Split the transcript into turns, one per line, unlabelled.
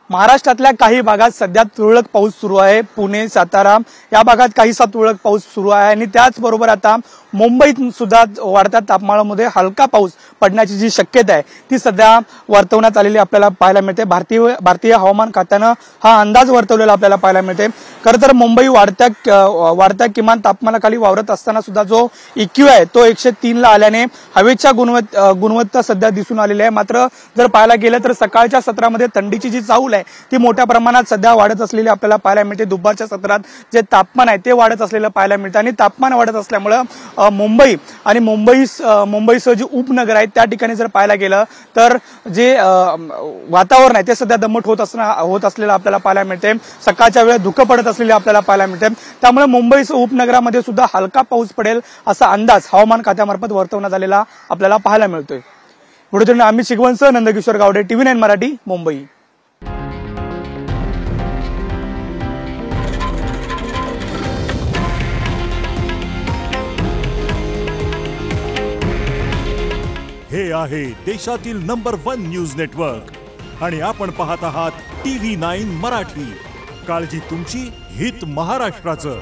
महाराष्ट्रातल्या काही भागात सध्या तुरळक पाऊस सुरू आहे। पुणे, सातारा या भागात काहीसा तुरळक पाऊस सुरू आहे आणि त्याचबरोबर आता मुंबईत सुद्धा वाढत्या तापमानामध्ये हलका पाऊस पडण्याची जी शक्यता आहे ती सध्या वर्तवण्यात आलेली आपल्याला पाहायला मिळते। भारतीय हवामान खात्यानं हा अंदाज वर्तवलेला आपल्याला पाहायला मिळते। खरं तर मुंबई वाढत्या किमान तापमानाखाली वावरत असताना सुद्धा जो EQ आहे तो 103 ला आल्याने हवेच्या गुणवत्ता सध्या दिसून आलेली आहे। मात्र जर पाहायला गेलं तर सकाळच्या सत्रामध्ये थंडीची जी चाहूल आहे ती मोठ्या प्रमाणात सध्या वाढत असलेली आपल्याला पाहायला मिळते। दुपारच्या सत्रात जे तापमान आहे ते वाढत असलेलं पाहायला मिळतं आणि तापमान वाढत असल्यामुळे मुंबई आणि मुंबईसह जी उपनगर आहेत त्या ठिकाणी जर पाहायला गेलं तर जे वातावरण आहे ते सध्या दमट होत असलेलं आपल्याला पाहायला मिळते। सकाळच्या वेळेत धुकं पडत असलेली आपल्याला पाहायला मिळते। त्यामुळे मुंबईसह उपनगरामध्ये सुद्धा हलका पाऊस पडेल असा अंदाज हवामान खात्यामार्फत वर्तवण्यात आलेला आपल्याला पाहायला मिळतोय। व्हिडिओ अमित शिगवणसह नंदकिशोर गावडे, TV9 मराठी, मुंबई।
हे आहे देशातील नंबर 1 न्यूज नेटवर्क आणि आपण पाहत आहात TV9 मराठी। काळजी तुमची, हित महाराष्ट्राचं।